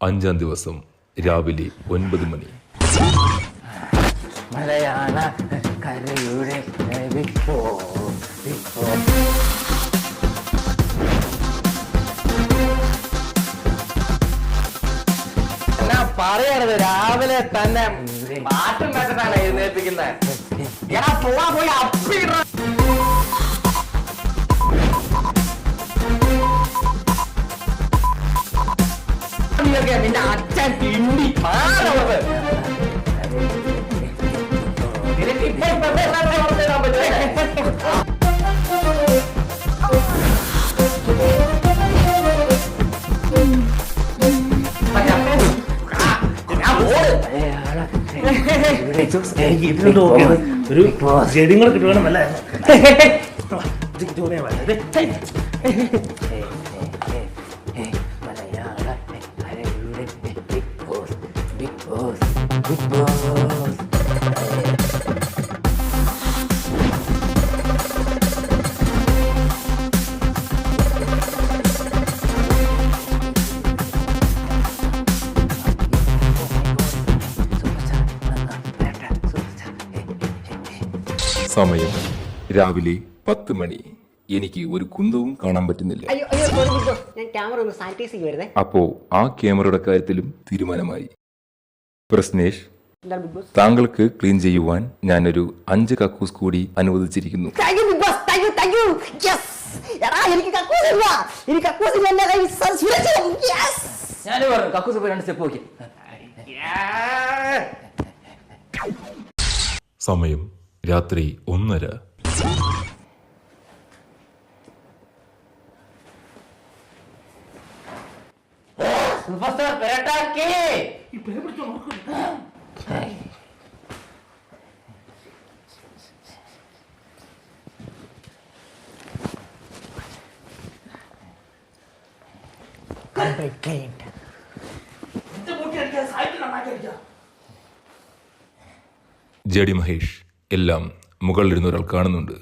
5-ാം ദിവസം രാവിലെ 9 മണി. മലയാള കരയുടെ പറയണത് രാവിലെ തന്നെ മാറ്റം വെച്ചിട്ടാണ് എഴുന്നേൽപ്പിക്കുന്നത്. പോയി അപ്പിട നിന്റെ അച്ഛൻ തിണ്ടി മാറുന്നത്. നിനക്ക് ഇപ്പൊ തരാൻ പറ്റും. ഒരു ചെടികൾ കിട്ടുവാനല്ല സമയം രാവിലെ 10 മണി. എനിക്ക് ഒരു കുന്തവും കാണാൻ പറ്റുന്നില്ല. അപ്പോ ആ ക്യാമറയുടെ കാര്യത്തിലും തീരുമാനമായി. പ്രശ്നേഷ്, താങ്കൾക്ക് ക്ലീൻ ചെയ്യുവാൻ ഞാനൊരു 5 കക്കൂസ് കൂടി അനുവദിച്ചിരിക്കുന്നു. സമയം രാത്രി 1:30. ജഡി മഹേഷ്, എല്ലാം മുകളിലിരുന്ന ഒരാൾ കാണുന്നുണ്ട്.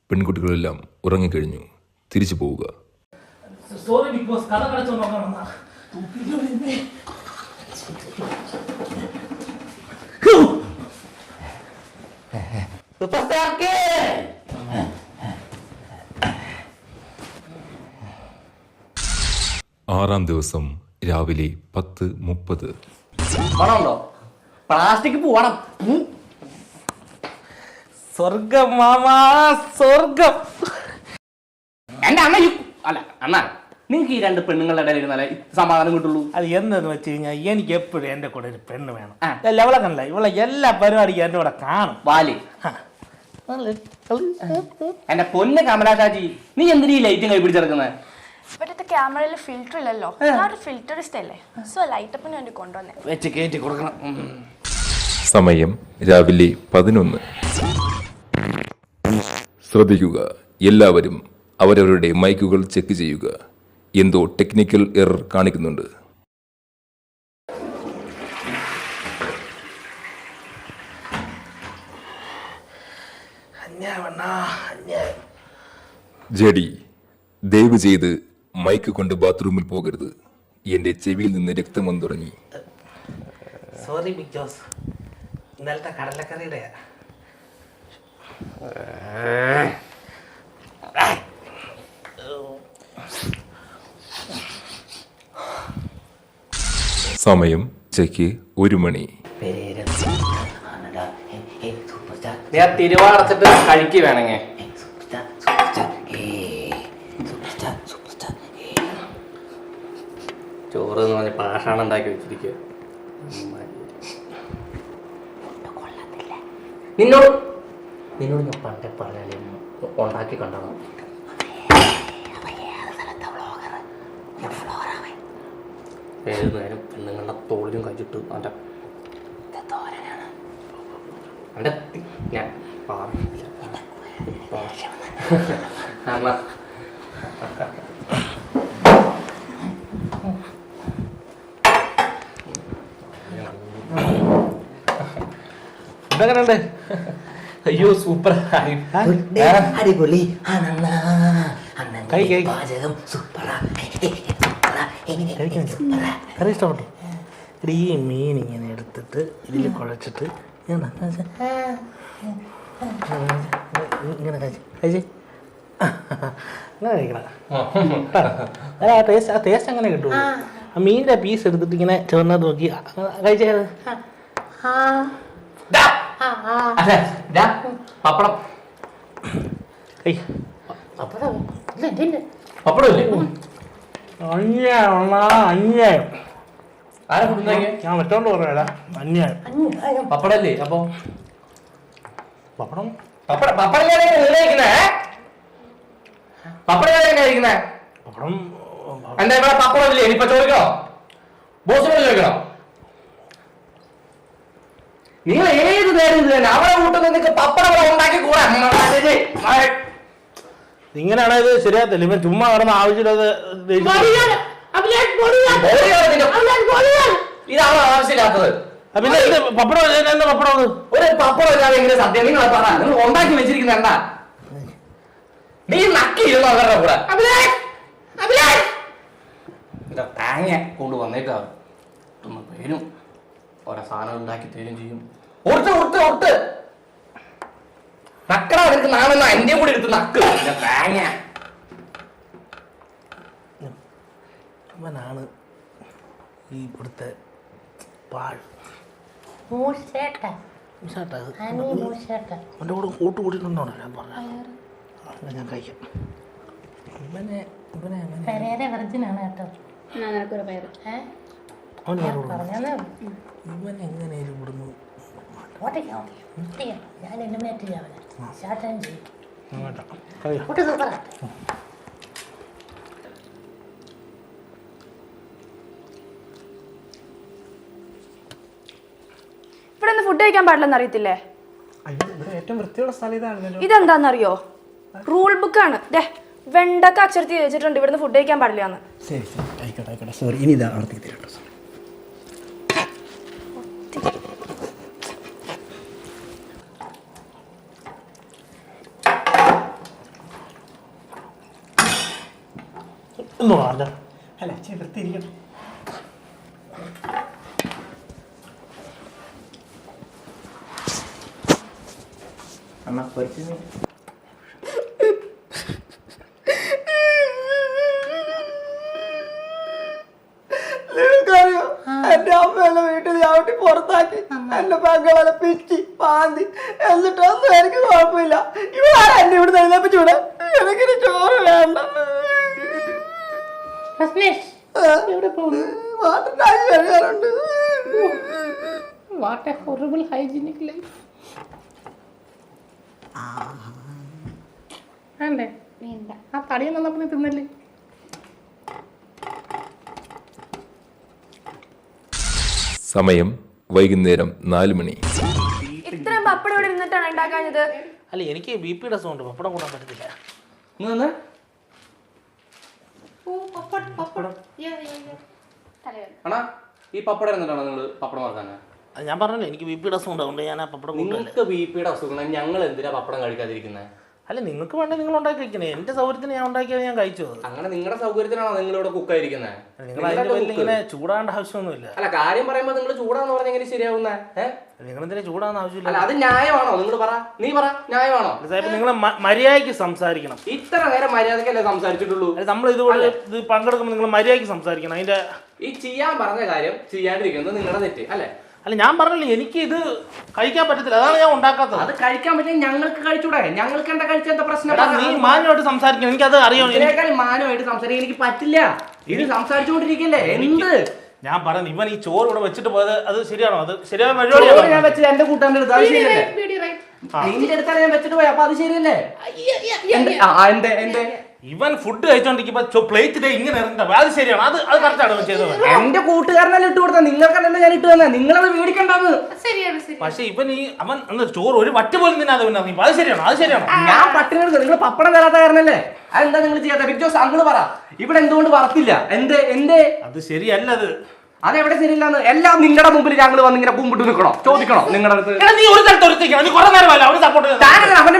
പെൺകുട്ടികളെല്ലാം ഉറങ്ങിക്കഴിഞ്ഞു. തിരിച്ചു പോവുക. സോറി ബിഗ് ബോസ്, കഥ കളിച്ചോ നോക്കണം. ആറാം ദിവസം രാവിലെ 10:30. പണമുണ്ടോ? പ്ലാസ്റ്റിക് പോവണം. സ്വർഗം മാമാ, സ്വർഗം. എന്റെ അണ്ണ അല്ല അണ്ണ, നിങ്ങൾക്ക് ഈ 2 പെണ്ണുങ്ങളുടെ ഇടയിൽ ഇരുന്നാലേ സമാധാനം കിട്ടുള്ളൂ. അത് എന്താന്ന് വെച്ച് കഴിഞ്ഞാൽ എനിക്ക് എപ്പോഴും എന്റെ കൂടെ ഒരു പെണ്ണ് വേണം. ഇവളെ കണ്ടില്ല, ഇവളെ എല്ലാ പരിപാടിക്കും എന്റെ കൂടെ കാണും. വാലി എന്റെ പൊന്ന് കമലാചാച്ചി, നീ എന്തിനീ ലൈറ്റും കൈ പിടിച്ചെടുക്കുന്നത്? ഇപ്പോഴത്തെ ക്യാമറയിൽ ഫിൽറ്റർ ഇല്ലല്ലോ. ഞാനൊരു ഫിൽറ്ററിസ്റ്റ് അല്ലേ, സോ ലൈറ്റപ്പിന് വേണ്ടി കൊണ്ടുവന്നേ. വെച്ച് കയറ്റി കൊടുക്കണം. സമയം രാവിലെ 11. ശ്രദ്ധിക്കുക, എല്ലാവരും അവരവരുടെ മൈക്കുകൾ ചെക്ക് ചെയ്യുക. എന്തോ ടെക്നിക്കൽ എറർ കാണിക്കുന്നുണ്ട്. ജഡി, ദയവ് ചെയ്ത് മൈക്ക് കൊണ്ട് ബാത്റൂമിൽ പോകരുത്. എന്റെ ചെവിയിൽ നിന്ന് രക്തം വന്നു തുടങ്ങി. സോറി ബിഗ് ജോസ്, ഇന്നലത്തെ കടലക്കറിയുടെ സമയം ഉച്ചയ്ക്ക് 1 മണി. ഞാൻ തിരുവാടച്ചിട്ട് കഴിക്ക് വേണമെങ്കിൽ. ചോറ് എന്ന് പറഞ്ഞ പാഷാണ് ഉണ്ടാക്കി വെച്ചിരിക്കുക. നിന്നോട് ഞാൻ പണ്ടേ പറഞ്ഞാലേ ഉണ്ടാക്കി കണ്ടാണ്. ഏത് നേരം പെണ്ണുങ്ങളുടെ തോളിലും കഴിച്ചിട്ട് അവൻ്റെ ഞാൻ ഇതെങ്ങനെയുണ്ട്? അയ്യോ സൂപ്പർ, അടിപൊളി. കൈ പാചകം സൂപ്പറാ. കറി ഇഷ്ടപ്പെട്ടു. ഈ മീൻ ഇങ്ങനെ എടുത്തിട്ട് ഇതിൽ കുഴച്ചിട്ട് ഇങ്ങനെ കഴിച്ച് അങ്ങനെ കഴിക്കണം. ആ ടേസ്റ്റ് അങ്ങനെ കിട്ടുള്ളൂ. ആ മീനിന്റെ പീസ് എടുത്തിട്ട് ഇങ്ങനെ ചെറുന്നത് നോക്കി കഴിച്ചത്. പപ്പടം അന്യായം. ആരാ കൊടുത്താക്കിയ? ഞാൻ മറ്റോണ്ട് പറയാ അന്യായം. പപ്പടല്ലേ? അപ്പൊ പപ്പടം പപ്പടം പപ്പടം എന്താ ഇവിടെ പപ്പടം ഇല്ലേ? ഇനിയിപ്പൊ ചോദിക്കണോ? ബോസിനോട് ചോദിക്കണോ? നിങ്ങൾ ഏത് നേരം ഇത് തന്നെ അവരെ കൂട്ടുന്ന നിങ്ങൾക്ക് പപ്പടം ഉണ്ടാക്കി കൂടാ. ഇങ്ങനെയാണ് ഇത് ശരിയാകത്തില്ല. ഇവൻ ചുമ്മാ കിടന്ന ആവശ്യമില്ലാതെ ഇതാണ് ആവശ്യമില്ലാത്തത്. പിന്നെ പപ്പടം എന്താ പപ്പടം? ഒരു പപ്പടം ഇല്ലാതെ എങ്ങനെ സത്യം നിങ്ങൾ പറ. നിങ്ങൾ ഉണ്ടാക്കി വെച്ചിരിക്കുന്ന എന്താ? നീ നക്കിയിരുന്നു അവരുടെ കൂടെ. തേങ്ങ കൊണ്ട് വന്നേക്കാവും. പേരും ഓരോ സാധനം ഉണ്ടാക്കി തരും ചെയ്യും. ഒട്ട് നക്കടാ നിനക്ക് നാണെന്ന എന്റെ കൂടെ എടുത്ത് നക്ക്. തേങ്ങ ഇവനാണ് ഈ ഇവിടുത്തെ പാഴ്. അവൻ്റെ കൂടെ കൂട്ടുകൂടിയിട്ടുണ്ടോ ഞാൻ പറഞ്ഞു. ഞാൻ കഴിക്കാം. ഇവനെ എങ്ങനെയാലും ഇവിടുന്ന് ഇവിടെ ഒന്ന് ഫുഡ് കഴിക്കാൻ പാടില്ലെന്ന് അറിയത്തില്ലേ? ഏറ്റവും വൃത്തിയുള്ള സ്ഥലം ഇതാണ്. ഇതെന്താന്നറിയോ? റൂൾ ബുക്കാണ്. വെണ്ടക്ക അക്ഷരത്തിൽ വെച്ചിട്ടുണ്ട് ഇവിടുന്ന് ഫുഡ് കഴിക്കാൻ പാടില്ലാന്ന്. ശരി ആയിക്കോട്ടെ സോറി. ഇനി ഇതാ ആവർത്തിക്ക് തരാട്ടോ. അല്ല വൃത്തിയിരിക്കട്ടെ. അമ്മ പൊരിച്ചു നിങ്ങൾക്കറിയോ എന്റെ അമ്മയെല്ലാം വീട്ടിൽ ചവിട്ടി പുറത്താക്കി എന്റെ പെങ്ങളെ പിച്ചി പാന്തി എന്നിട്ടൊന്നും എനിക്ക് കുഴപ്പമില്ല. ഇവരാണ് എന്നെ ഇവിടെ എഴുന്നേപ്പിച്ചൂടെ? എനിക്കിന് ചോറ് വേണ്ട. കഴുകാറുണ്ട്. What a horrible hygienic life. അല്ലേ ആ തടിയൊന്നും നമ്മൾ തിന്നല്ലേ? സമയം വൈകുന്നേരം 4 മണി. ഇത്രയും പപ്പടം ഇവിടെ ഇരുന്നിട്ടാണ് ഉണ്ടാക്കാഞ്ഞത്? അല്ല എനിക്ക് BP ഉണ്ട്. പപ്പടം കൂടാൻ പറ്റത്തില്ല. അണ്ണാ ഈ പപ്പടം എന്നിട്ടാണോ നിങ്ങൾ പപ്പടം വറക്കാനാ? ഞാൻ പറഞ്ഞല്ലോ എനിക്ക് BP ഉണ്ട്. ഞാൻ ആ പപ്പടം നിങ്ങൾക്ക് ബിപിയുടെ അസുഖം ഞങ്ങൾ എന്തിനാ പപ്പടം കഴിക്കാതിരിക്കുന്നത്? അല്ല നിങ്ങൾക്ക് വേണ്ട നിങ്ങൾ ഉണ്ടാക്കി വെക്കണേ. എന്റെ സൗകര്യത്തിന് ഞാൻ ഉണ്ടാക്കിയത് ഞാൻ കഴിച്ചു. അങ്ങനെ നിങ്ങളുടെ സൗകര്യത്തിനാണോ നിങ്ങൾ ഇവിടെ കുക്കായിരിക്കുന്നത്? നിങ്ങൾ അതിന്റെ പേരിൽ ഇങ്ങനെ ചൂടാണ്ട ആവശ്യമൊന്നുമില്ല. അല്ല കാര്യം പറയുമ്പോ നിങ്ങൾ ചൂടാന്ന് പറഞ്ഞ എങ്ങനെ ശരിയാവുന്ന? നിങ്ങൾ എന്തിനാ ചൂടാന്ന് ആവശ്യമില്ല. അല്ല അത് ന്യായമാണോ? നിങ്ങൾ പറ, നീ പറ, ന്യായമാണോ? നിങ്ങൾ മര്യാദയ്ക്ക് സംസാരിക്കണം. ഇത്ര നേരം മര്യാദക്കല്ലേ സംസാരിച്ചിട്ടുള്ളൂ? നമ്മൾ ഇതുപോലെ ഇത് പങ്കെടുക്കുമ്പോൾ നിങ്ങൾ മര്യാദയ്ക്ക് സംസാരിക്കണം. അതിന്റെ ഈ ചെയ്യാൻ പറഞ്ഞ കാര്യം ചെയ്യാണ്ടിരിക്കുന്നത് നിങ്ങളുടെ തെറ്റ് അല്ലേ? അല്ല ഞാൻ പറഞ്ഞില്ലേ എനിക്ക് ഇത് കഴിക്കാൻ പറ്റത്തില്ല. അതാണ് ഞാൻ ഉണ്ടാക്കാത്തത്. അത് കഴിക്കാൻ പറ്റില്ല ഞങ്ങൾക്ക് കഴിച്ചൂടെ? ഞങ്ങൾക്ക് എന്താ കഴിച്ച എന്താ പ്രശ്നം? നീ മാന്യമായിട്ട് സംസാരിക്കണം. എനിക്കത് അറിയാം. ഇതിനേക്കാൾ മാന്യമായിട്ട് സംസാരിക്കാൻ എനിക്ക് പറ്റില്ല. ഇത് സംസാരിച്ചുകൊണ്ടിരിക്കല്ലേ എന്ത്? ഞാൻ പറഞ്ഞു ഇവൻ ഈ ചോറ് ഇവിടെ വെച്ചിട്ട് പോയത് അത് ശരിയാണോ? അത് ശരിയായ ഞാൻ വെച്ചത് എന്റെ കൂട്ടാന്റെ അടുത്ത് അത് ശരിയല്ലേ? നിന്റെ അടുത്താണ് ഞാൻ വെച്ചിട്ട് പോയി. അപ്പൊ അത് ശരിയല്ലേ? ഇവൻ ഫുഡ് കഴിച്ചോണ്ടിരിക്കുമ്പോ പ്ലേറ്റ് ഇങ്ങനെ ഇറങ്ങണ്ട. അത് ശരിയാണ്. അത് കറക്റ്റാണ് ചെയ്തത്. എന്റെ കൂട്ടുകാരനെല്ലാം ഇട്ട് കൊടുത്ത നിങ്ങൾക്കല്ല ഞാൻ ഇട്ട് തന്നെ. നിങ്ങളത് മേടിക്കണ്ടെന്ന്. പക്ഷെ ഇവൻ അവൻ ചോറ് ഒരു വട്ട് പോലും തിന്നാതെ ഇറങ്ങി. അത് ശരിയാണോ? അത് ശരിയാണോ? ഞാൻ പട്ടിണി നിങ്ങൾ പപ്പടം തരാത്ത കാരണല്ലേ? അതെന്താ നിങ്ങൾ ചെയ്യാത്ത? ബിഗ് ജോസ് അങ്കിള് പറ ഇവിടെ എന്തുകൊണ്ട് വറത്തില്ല? എന്തേ അത് ശരിയല്ല. അതെവിടെ ശരിയില്ലാന്ന് എല്ലാം നിങ്ങളുടെ മുമ്പിൽ ഞങ്ങൾ വന്ന് ഇങ്ങനെ പൂമ്പിട്ട് നിൽക്കണോ? ചോദിക്കണോ നിങ്ങളുടെ അടുത്ത്? നീ ഒരു സ്ഥലത്ത് അവന്റെ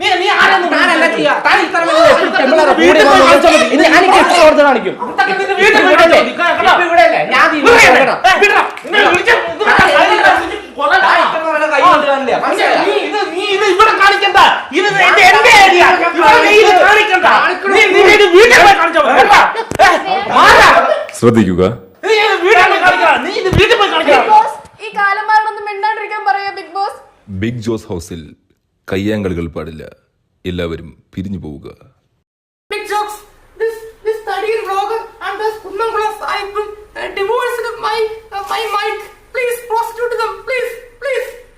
നീ ആരെന്ന് ഞാനല്ല ചെയ്യാ. താൻ ഇത്ര വലിയ പെമ്പിള്ളേരെ കൂടെ വന്ന് വിളിച്ചാൽ മതി. ഇനി ഞാൻ എനിക്ക് എക്സ്ട്രാ കൊടുത്ത് കാണിക്കും. ഇതൊക്കെ നിന്റെ വീട്ടിൽ പോയി ഇവിടെയല്ലേ? കാണിക്കണം. ഇപ്പൊ ഇവിടെയല്ലേ? ഞാൻ ഈ വീട്ടിൽ പോകണം. വിടടാ. നിന്നെ വിളിച്ച് കൊല്ലടാ. കൈ കൊണ്ട് കാണില്ല. മനസ്സിലായോ? നീ ഇത് ഇവിടെ കാണിക്കണ്ട. ഇത് എന്റെ ഏരിയ. ഇവിടെ നീ ഇത് കാണിക്കണ്ട. നീ ഇത് വീട്ടിൽ പോയി കാണിച്ചാ മതി. കേട്ടാ? മാറാ. ശ്രദ്ധിക്കുക. നീ ഇത് വീട്ടിൽ പോയി കാണിക്കണം. നീ ഇത് വീട്ടിൽ പോയി ബിഗ് കാണിക്കണം. ബോസ് ഈ കാലന്മാരോടൊന്നും മിണ്ടാണ്ടിരിക്കാൻ പറയാ ബിഗ് ബോസ്. ബിഗ് ജോസ് ഹൗസിൽ കയ്യാങ്കളികൾ പാടില്ല. എല്ലാവരും പിരിഞ്ഞു പോവുക. Big jokes. This study vlogger and this Kunnamkula Sahib divorced my mic. Please prostitute them. Please.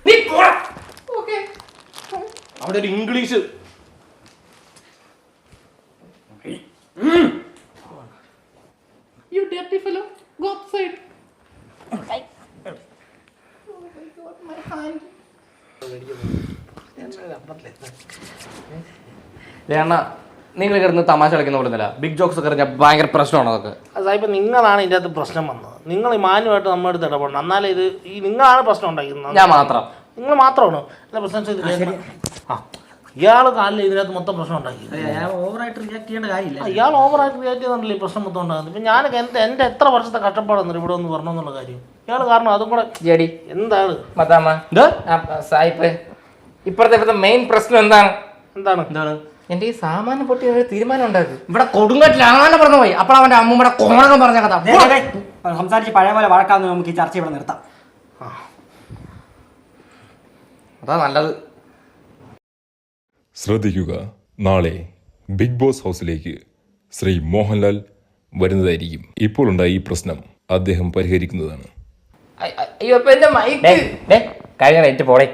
നീ പോടാ. Okay. അവിടെ ഒരു English You dirty fellow. Go outside. Like, My hand. ലേണ നിങ്ങൾ കിടന്ന് തമാശ കളിക്കുന്ന പോലെ ബിഗ് ജോക്സ് ഒക്കെ അറിഞ്ഞാൽ ഭയങ്കര പ്രശ്നമാണ് അതൊക്കെ. സാഹിബ് നിങ്ങളാണ് ഇതിൻ്റെ അകത്ത് പ്രശ്നം വന്നത്. നിങ്ങൾ ഈ മാന്യമായിട്ട് നമ്മുടെ അടുത്ത് ഇടപെടണം. എന്നാലേ ഇത് നിങ്ങളാണ് പ്രശ്നം ഉണ്ടാക്കുന്നത്. ഞാൻ മാത്രം. നിങ്ങൾ മാത്രമാണ് എന്താ പ്രശ്നം ചെയ്തില്ല. ഇയാൾ കാലിൽ ഇതിനകത്ത് മൊത്തം പ്രശ്നം ഉണ്ടാക്കി. ഓവറായിട്ട് റിയാക്ട് ചെയ്യേണ്ട കാര്യമില്ല. ഇയാൾ ഓവറായിട്ട് റിയാക്ട് ചെയ്യുന്നുണ്ടല്ലോ ഈ പ്രശ്നം മൊത്തം ഉണ്ടാകുന്നത്. ഇപ്പം ഞാൻ എൻ്റെ എത്ര വർഷത്തെ കഷ്ടപ്പാടെന്ന് ഇവിടെ ഒന്ന് പറഞ്ഞെന്നുള്ള കാര്യം ഇയാൾ കാരണം അതും കൂടെ ജെടി എന്താണ് മതാമ സായിപ്പ് ഇപ്പോഴത്തെ മെയിൻ പ്രശ്നം എന്താണ് എന്റെ ഈ സാമാന്യ പൊട്ടി ഒരു തീരുമാനം ഉണ്ടാക്കും. ഇവിടെ കൊടുങ്കട്ടിൽ അങ്ങനെ പറഞ്ഞു പോയി. അപ്പോൾ അവന്റെ അമ്മൂമ്മയുടെ കോണകം പറഞ്ഞ കഥ സംസാരിച്ച് പഴയ പോലെ വഴക്കാന്ന് നമുക്ക് ഈ ചർച്ച ഇവിടെ നിർത്താം. അതാ നല്ലത്. ശ്രദ്ധിക്കുക. നാളെ ബിഗ് ബോസ് ഹൗസിലേക്ക് ശ്രീ മോഹൻലാൽ വരുന്നതായിരിക്കും. ഇപ്പോൾ ഉണ്ടായ ഈ പ്രശ്നം അദ്ദേഹം പരിഹരിക്കുന്നതാണ്. അയ്യോ ഇപ്പൊ എന്റെ മൈക്ക് കഴിഞ്ഞ പോടെ